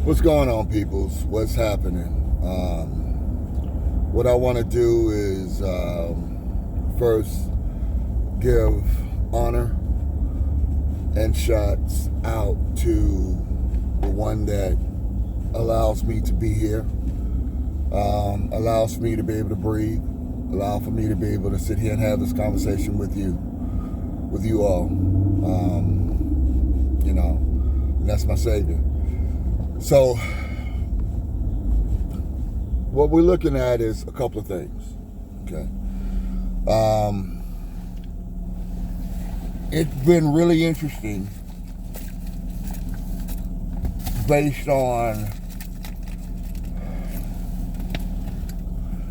What's going on, peoples? What's happening? What I want to do is first give honor and shots out to the one that allows me to be here, allows me to be able to breathe, allow for me to be able to sit here and have this conversation with you all. And that's my savior. So what we're looking at is a couple of things. Okay. It's been really interesting based on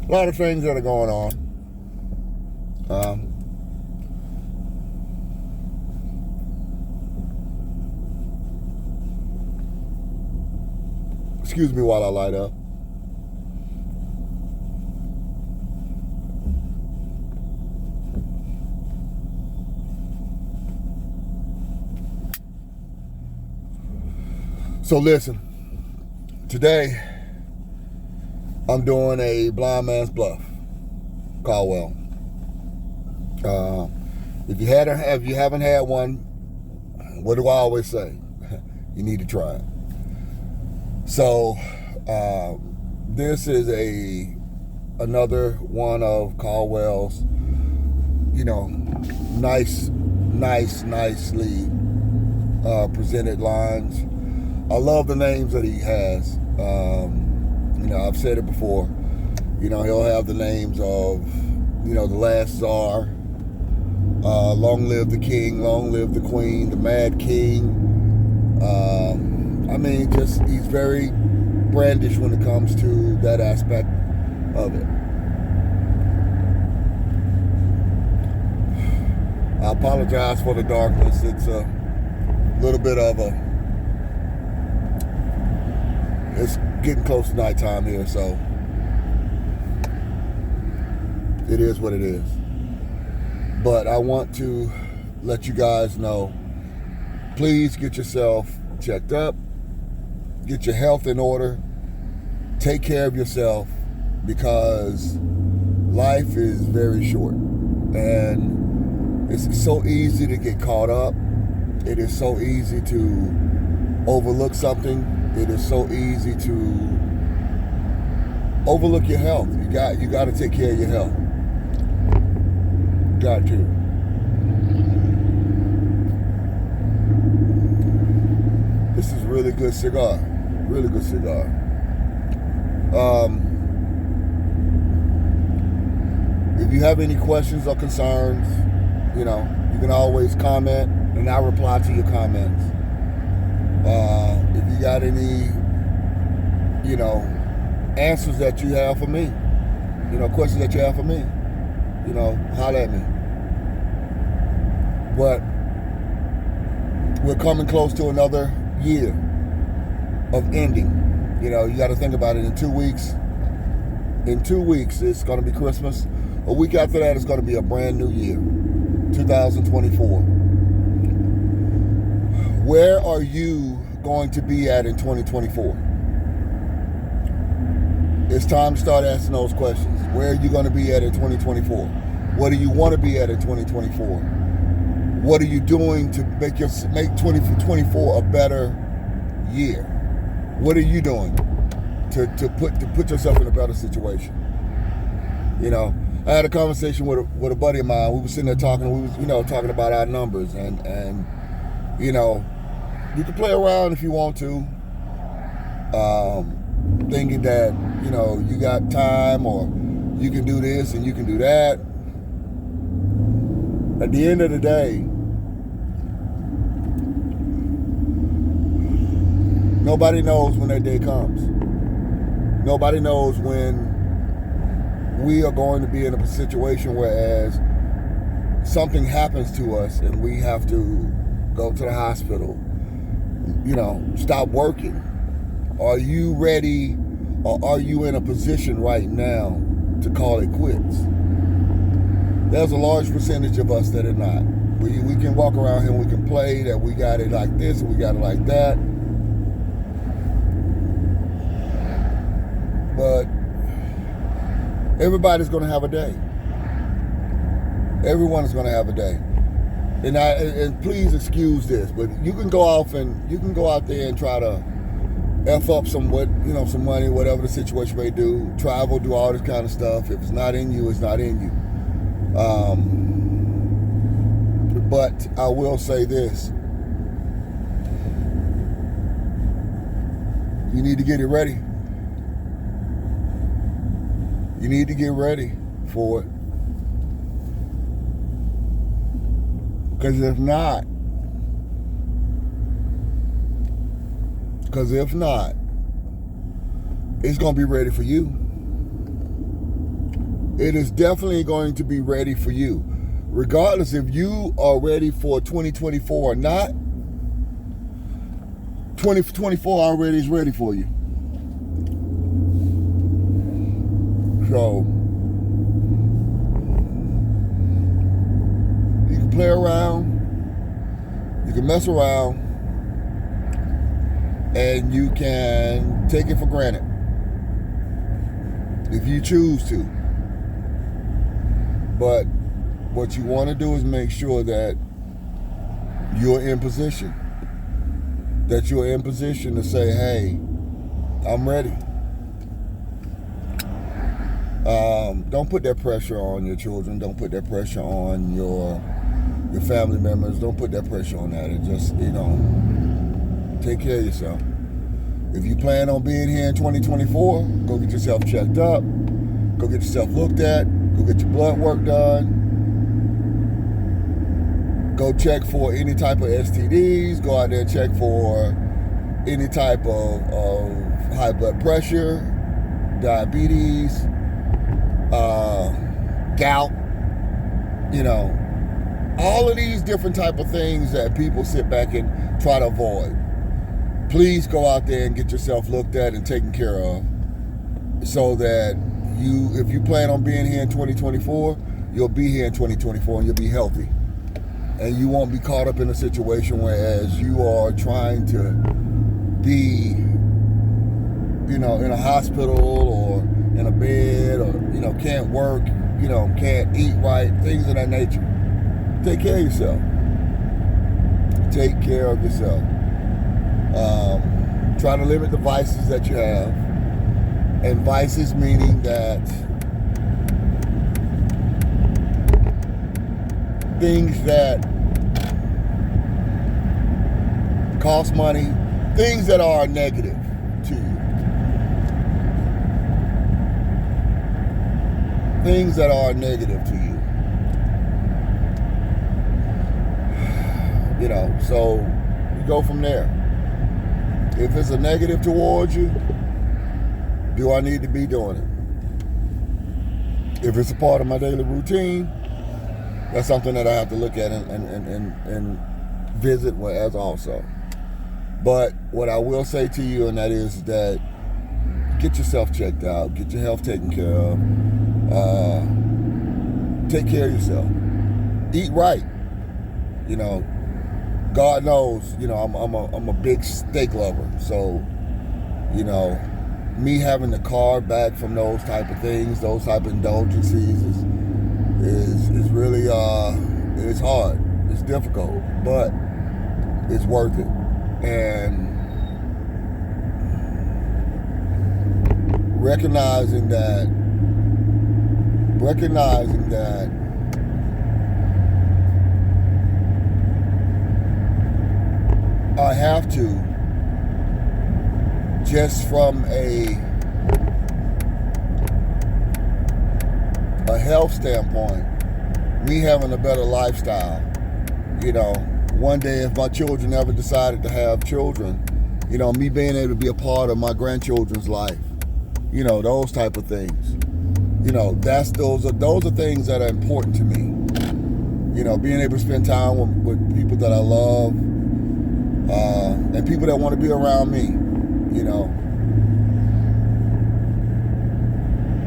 a lot of things that are going on. Excuse me while I light up. So listen, today I'm doing a blind man's bluff, Caldwell. If you haven't had one, what do I always say? You need to try it. So this is another one of Caldwell's, nicely presented lines. I love the names that he has. I've said it before. He'll have the names of, the last czar, long live the king, long live the queen, the mad king. He's very brandish when it comes to that aspect of it. I apologize for the darkness. It's a little bit of it's getting close to nighttime here, so it is what it is. But I want to let you guys know, please get yourself checked up, get your health in order, take care of yourself, because life is very short and it's so easy to get caught up. It is so easy to overlook something. It is so easy to overlook your health. You got to take care of your health. Got to. This is really good cigar. Really good cigar. If you have any questions or concerns, you can always comment and I'll reply to your comments. If you got any, answers that you have for me, questions that you have for me, holler at me. But we're coming close to another year of ending. You got to think about it. In 2 weeks, it's going to be Christmas. A week after that, it's going to be a brand new year, 2024. Where are you going to be at in 2024? It's time to start asking those questions. Where are you going to be at in 2024? What do you want to be at in 2024? What are you doing to make 2024 a better year? What are you doing to put yourself in a better situation? I had a conversation with a buddy of mine. We were sitting there talking. We was talking about our numbers and you can play around if you want to, thinking that, you got time or you can do this and you can do that. At the end of the day, nobody knows when that day comes. Nobody knows when we are going to be in a situation whereas something happens to us and we have to go to the hospital, stop working. Are you ready, or are you in a position right now to call it quits? There's a large percentage of us that are not. We can walk around here and we can play that we got it like this and we got it like that. But everybody's going to have a day. Everyone is going to have a day. And please excuse this, but you can go out there and try to F up some money, whatever the situation may do, travel, do all this kind of stuff. If it's not in you, it's not in you. But I will say this. You need to get it ready. You need to get ready for it. Because if not, it's going to be ready for you. It is definitely going to be ready for you. Regardless if you are ready for 2024 or not, 2024 already is ready for you. So, you can play around, you can mess around, and you can take it for granted if you choose to. But what you want to do is make sure that you're in position. That you're in position to say, hey, I'm ready. Don't put that pressure on your children. Don't put that pressure on your family members. Don't put that pressure on that. And just, take care of yourself. If you plan on being here in 2024, go get yourself checked up. Go get yourself looked at. Go get your blood work done. Go check for any type of STDs. Go out there and check for any type of high blood pressure, diabetes, gout, all of these different type of things that people sit back and try to avoid. Please go out there and get yourself looked at and taken care of so that if you plan on being here in 2024, you'll be here in 2024 and you'll be healthy. And you won't be caught up in a situation whereas you are trying to be, in a hospital or in a bed or, can't work, can't eat right, things of that nature. Take care of yourself. Take care of yourself. Try to limit the vices that you have. And vices meaning that things that cost money, things that are negative to you. Things that are negative to you. So you go from there. If it's a negative towards you, do I need to be doing it? If it's a part of my daily routine, that's something that I have to look at and visit as also. But what I will say to you, and that is that get yourself checked out, get your health taken care of, take care of yourself, eat right. God knows, I'm a big steak lover, so me having to carve back from those type of things, those type of indulgences is really it's hard, it's difficult, but it's worth it. And recognizing that I have to, just from a health standpoint, me having a better lifestyle, one day if my children ever decided to have children, me being able to be a part of my grandchildren's life, those type of things, those are things that are important to me. Being able to spend time with people that I love, and people that want to be around me.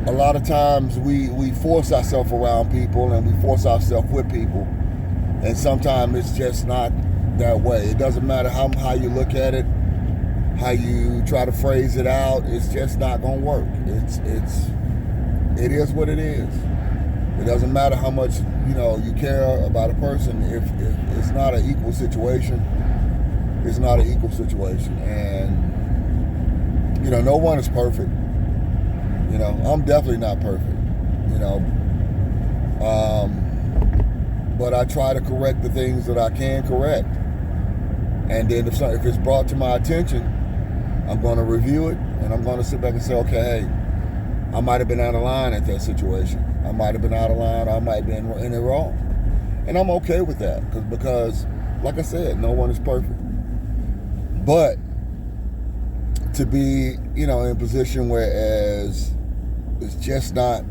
A lot of times we force ourselves around people and we force ourselves with people, and sometimes it's just not that way. It doesn't matter how you look at it. how you try to phrase it out, it's just not gonna work. It is what it is. It doesn't matter how much you care about a person. If it's not an equal situation, it's not an equal situation. And no one is perfect. I'm definitely not perfect. But I try to correct the things that I can correct. And then if it's brought to my attention, I'm going to review it, and I'm going to sit back and say, okay, hey, I might have been out of line at that situation. I might have been out of line. I might have been in it wrong. And I'm okay with that because, like I said, no one is perfect. But to be, in a position whereas it's just not,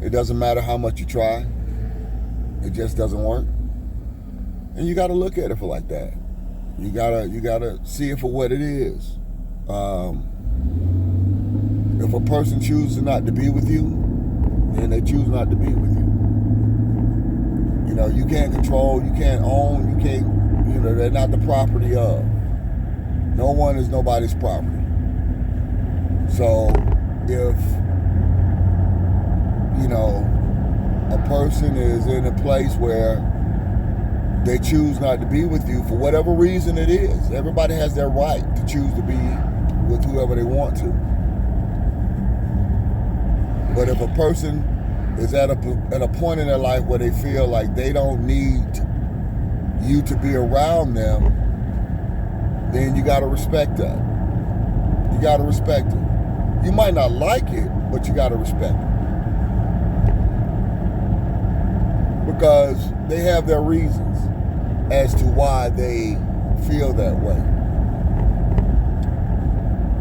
it doesn't matter how much you try, it just doesn't work. And you got to look at it for like that. You gotta see it for what it is. If a person chooses not to be with you, then they choose not to be with you. You can't control, you can't own, you can't, they're not the property of. No one is nobody's property. So if, a person is in a place where they choose not to be with you for whatever reason it is, everybody has their right to choose to be with whoever they want to. But if a person is at a point in their life where they feel like they don't need you to be around them, then you got to respect that. You got to respect it. You might not like it, but you got to respect it. Because they have their reasons as to why they feel that way.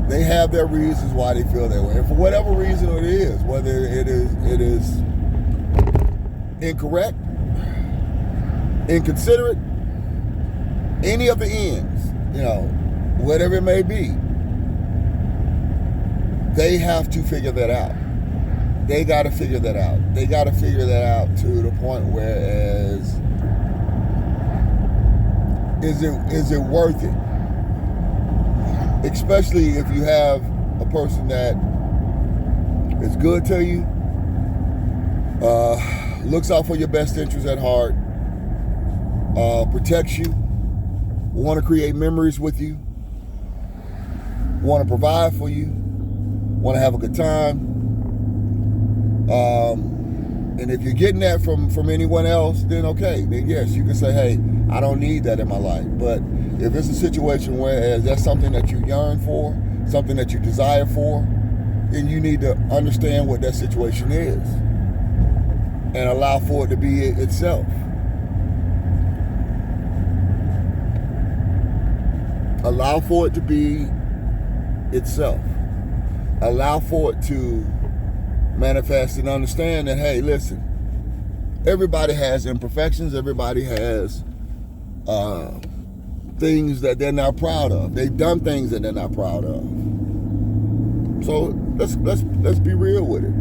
They have their reasons why they feel that way. And for whatever reason it is, whether it is incorrect, inconsiderate, any of the ends, whatever it may be, they have to figure that out. They got to figure that out. They got to figure that out to the point where is it worth it? Especially if you have a person that is good to you, looks out for your best interests at heart, protects you, want to create memories with you, want to provide for you, want to have a good time. And if you're getting that from anyone else, then okay, then yes, you can say, hey, I don't need that in my life. But if it's a situation where that's something that you yearn for, something that you desire for, then you need to understand what that situation is and allow for it to be itself. Allow for it to be itself. Allow for it to manifest and understand that, hey, listen, everybody has imperfections. Everybody has things that they're not proud of. They've done things that they're not proud of. So let's be real with it.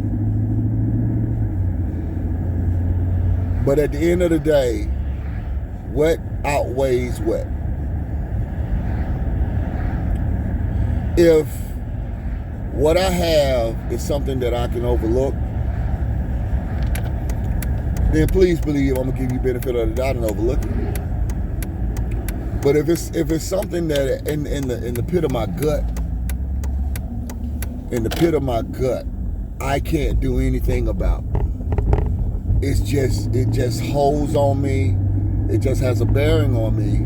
But at the end of the day, wet outweighs wet. If what I have is something that I can overlook, then please believe I'm gonna give you benefit of the doubt and overlook it. But if it's something that in the pit of my gut, I can't do anything about. It just holds on me. It just has a bearing on me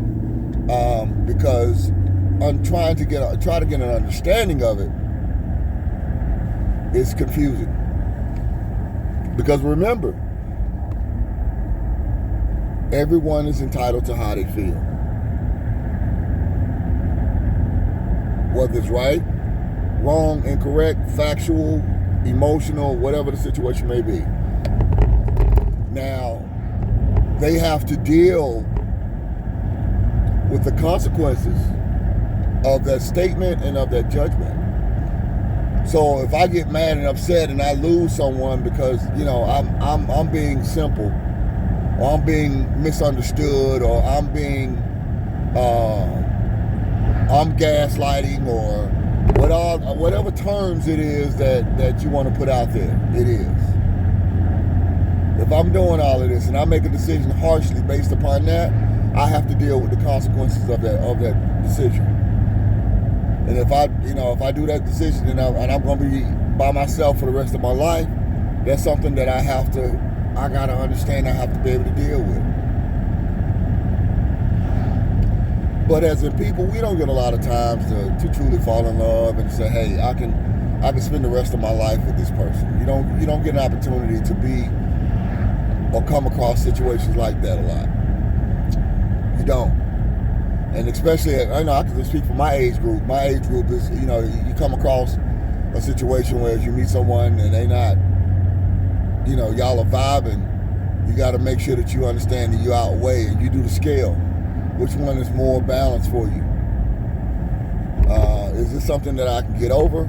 because I'm try to get an understanding of it. It's confusing. Because remember, everyone is entitled to how they feel. Whether it's right, wrong, incorrect, factual, emotional, whatever the situation may be. Now, they have to deal with the consequences of that statement and of that judgment. So if I get mad and upset and I lose someone because I'm being simple, or I'm being misunderstood, or I'm being I'm gaslighting or whatever terms it is that you want to put out there. It is. If I'm doing all of this and I make a decision harshly based upon that, I have to deal with the consequences of that decision. And if I do that decision and I'm going to be by myself for the rest of my life, that's something that I got to understand. I have to be able to deal with. But as in people, we don't get a lot of times to truly fall in love and say, hey, I can spend the rest of my life with this person. You don't get an opportunity to be or come across situations like that a lot. You don't. And especially, I can just speak for my age group. My age group is, you come across a situation where you meet someone and they not, y'all are vibing. You got to make sure that you understand that you outweigh and you do the scale. Which one is more balanced for you? Is this something that I can get over?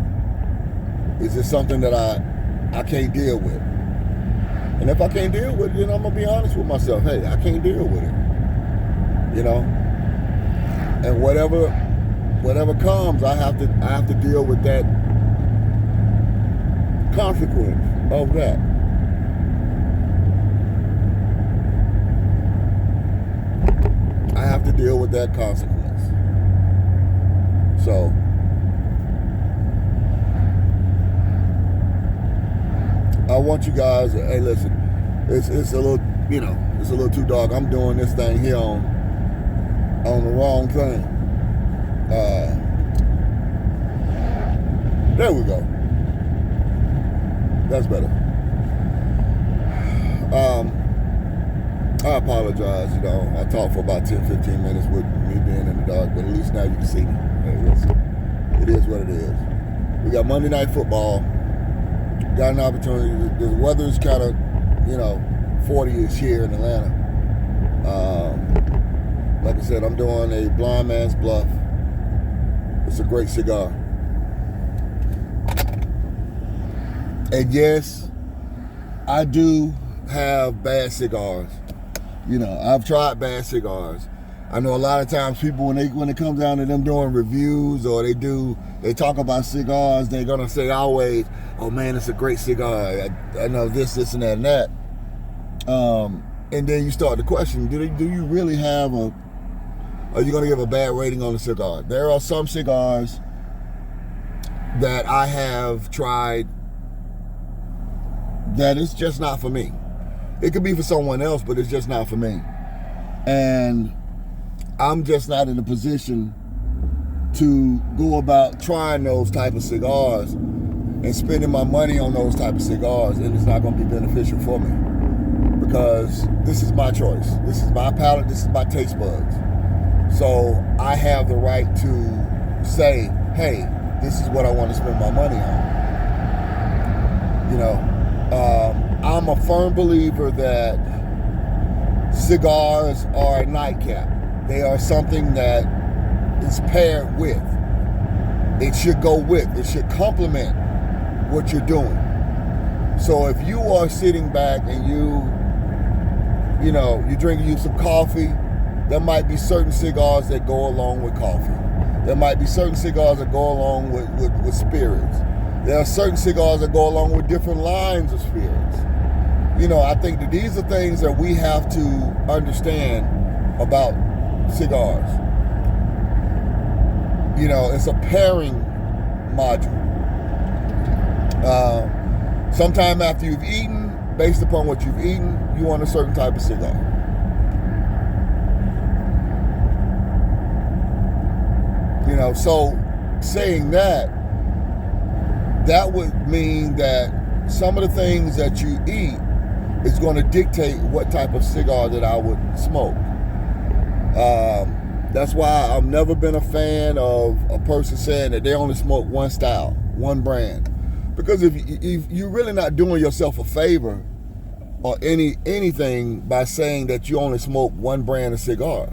Is this something that I can't deal with? And if I can't deal with it, then I'm gonna be honest with myself. Hey, I can't deal with it. And whatever comes, I have to deal with that consequence of that. I have to deal with that consequence. So I want you guys, hey, listen, it's a little, it's a little too dark. I'm doing this thing here on the wrong thing. There we go. That's better. I apologize, I talked for about 10-15 minutes with me being in the dark, but at least now you can see me. Hey, listen, it is what it is. We got Monday Night Football. Got an opportunity. The weather's kind of, 40-ish here in Atlanta. Like I said, I'm doing a Blind Man's Bluff. It's a great cigar. And yes, I do have bad cigars. I've tried bad cigars. I know a lot of times people, when it comes down to them doing reviews or they talk about cigars, they're gonna say always, "Oh man, it's a great cigar. I know this, and that, and that." And then you start to question: Do you really have are you gonna give a bad rating on the cigar? There are some cigars that I have tried that it's just not for me. It could be for someone else, but it's just not for me. And I'm just not in a position to go about trying those type of cigars and spending my money on those type of cigars, and it's not going to be beneficial for me because this is my choice. This is my palate. This is my taste buds. So I have the right to say, hey, this is what I want to spend my money on. I'm a firm believer that cigars are a nightcap. They are something that is paired with. It should go with. It should complement what you're doing. So if you are sitting back and you're drinking you some coffee, there might be certain cigars that go along with coffee. There might be certain cigars that go along with spirits. There are certain cigars that go along with different lines of spirits. I think that these are things that we have to understand about cigars. It's a pairing module. Sometime after you've eaten, based upon what you've eaten, you want a certain type of cigar. So saying that would mean that some of the things that you eat is going to dictate what type of cigar that I would smoke. That's why I've never been a fan of a person saying that they only smoke one style, one brand. Because if you're really not doing yourself a favor or anything by saying that you only smoke one brand of cigar.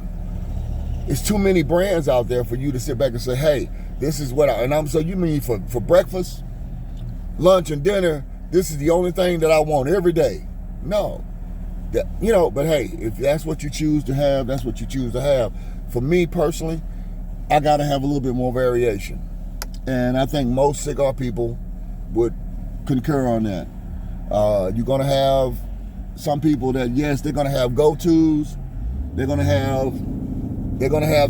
It's too many brands out there for you to sit back and say, hey, this is what so you mean for breakfast, lunch, and dinner, this is the only thing that I want every day. No. But hey, if that's what you choose to have, that's what you choose to have. For me personally, I got to have a little bit more variation. And I think most cigar people would concur on that. You're going to have some people that, yes, they're going to have go-tos. They're going to have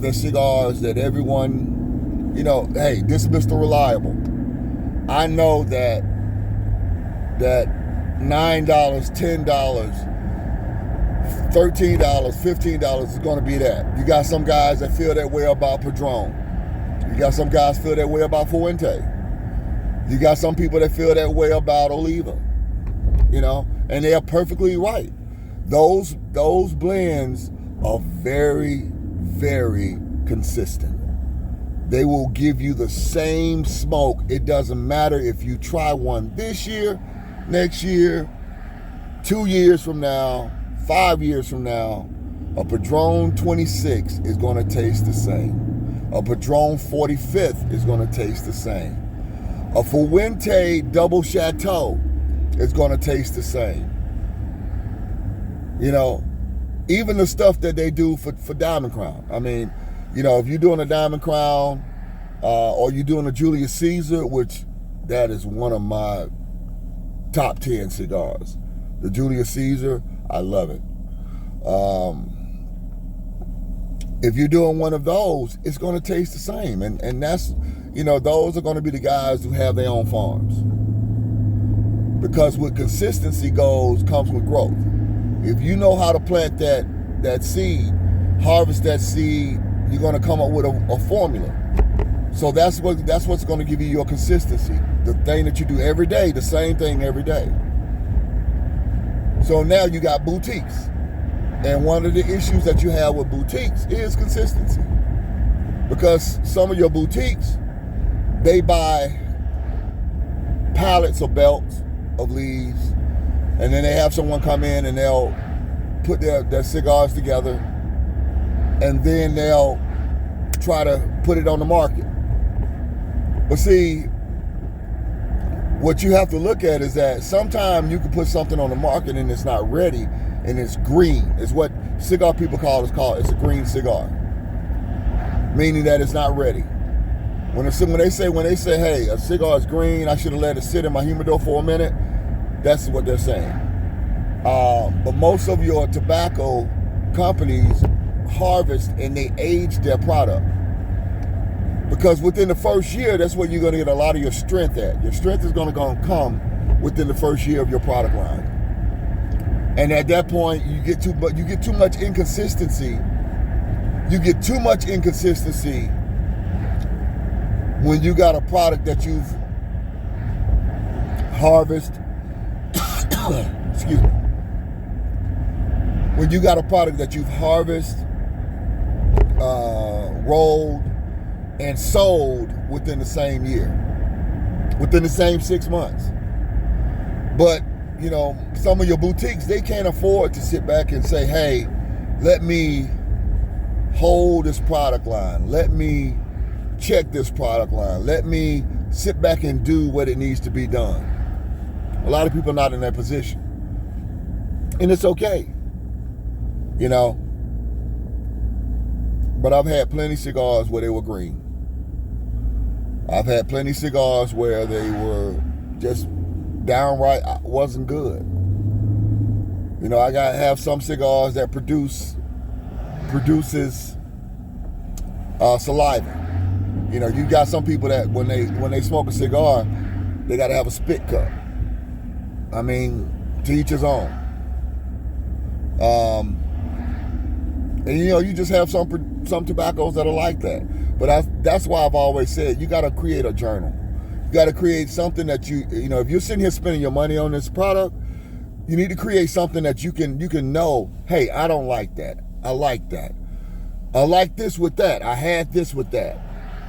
their cigars that everyone, hey, this is Mr. Reliable. I know that $9, $10, $13, $15 is going to be that. You got some guys that feel that way about Padron. You got some guys feel that way about Fuente. You got some people that feel that way about Oliva. And they are perfectly right. Those blends are very, very consistent. They will give you the same smoke. It doesn't matter if you try one this year, next year, 2 years from now, 5 years from now. A Padron 26 is going to taste the same. A Padron 45th is going to taste the same. A Fuente Double Chateau is going to taste the same. Even the stuff that they do for Diamond Crown. I mean, if you're doing a Diamond Crown or you're doing a Julius Caesar, which that is one of my top 10 cigars. The Julius Caesar, I love it. If you're doing one of those, it's going to taste the same. And that's, those are going to be the guys who have their own farms. Because with consistency comes with growth. If you know how to plant that seed, harvest that seed, you're going to come up with a formula. So that's what's going to give you your consistency. The thing that you do every day, the same thing every day. So now you got boutiques. And one of the issues that you have with boutiques is consistency. Because some of your boutiques, they buy pallets or belts of leaves, and then they have someone come in and they'll put their cigars together, and then they'll try to put it on the market. But see, what you have to look at is that sometimes you can put something on the market and it's not ready, and it's green. It's what cigar people it's a green cigar, meaning that it's not ready. When they say, hey, a cigar is green, I should have let it sit in my humidor for a minute, that's what they're saying. But most of your tobacco companies harvest and they age their product. Because within the first year, that's where you're going to get a lot of your strength at. Your strength is going to come within the first year of your product line. And at that point, you get too much inconsistency. You get too much inconsistency when you got a product that you've harvested. Excuse me. When you got a product that you've harvested, rolled, and sold within the same year, within the same 6 months. But, some of your boutiques, they can't afford to sit back and say, hey, let me hold this product line. Let me check this product line. Let me sit back and do what it needs to be done. A lot of people are not in that position. And it's okay. But I've had plenty of cigars where they were green. I've had plenty of cigars where they were just downright wasn't good. I have some cigars that produces saliva. You got some people that when they smoke a cigar, they got to have a spit cup. I mean, to each his own. And you just have some tobaccos that are like that. But that's why I've always said you got to create a journal. You got to create something that if you're sitting here spending your money on this product, you need to create something that you can know, hey, I don't like that. I like that. I like this with that. I had this with that.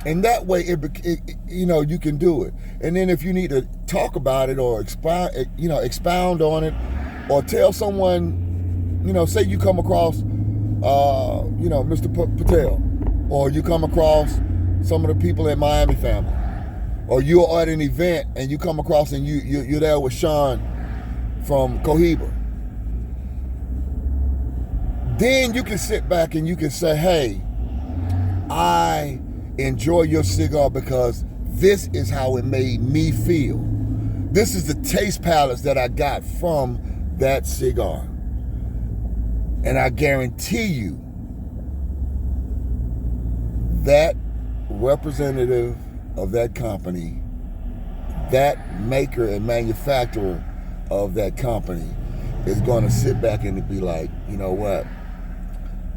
And that way, you can do it. And then if you need to talk about it or expound on it, or tell someone, say you come across, Mr. Patel, or you come across some of the people at Miami Family, or you're at an event and you come across and you're there with Sean from Cohiba. Then you can sit back and you can say, hey, I Enjoy your cigar because this is how it made me feel. This is the taste palace that I got from that cigar. And I guarantee you that representative of that company, that maker and manufacturer of that company is going to sit back and be like, you know what?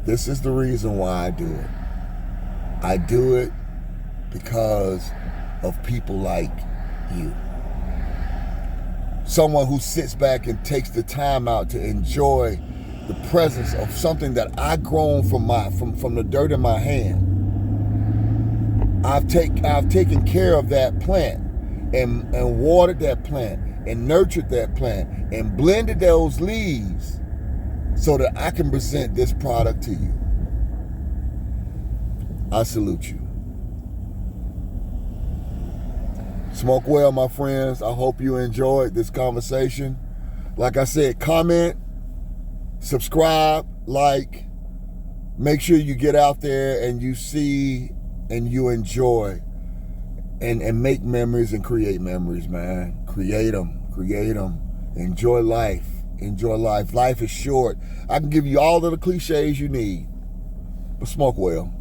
This is the reason why I do it. I do it because of people like you. Someone who sits back and takes the time out to enjoy the presence of something that I grown from the dirt in my hand. I've taken care of that plant and watered that plant and nurtured that plant and blended those leaves so that I can present this product to you. I salute you. Smoke well, my friends. I hope you enjoyed this conversation. Like I said, comment, subscribe, like. Make sure you get out there and you see and you enjoy and make memories and create memories, man. Create them. Enjoy life. Life is short. I can give you all of the cliches you need, but smoke well.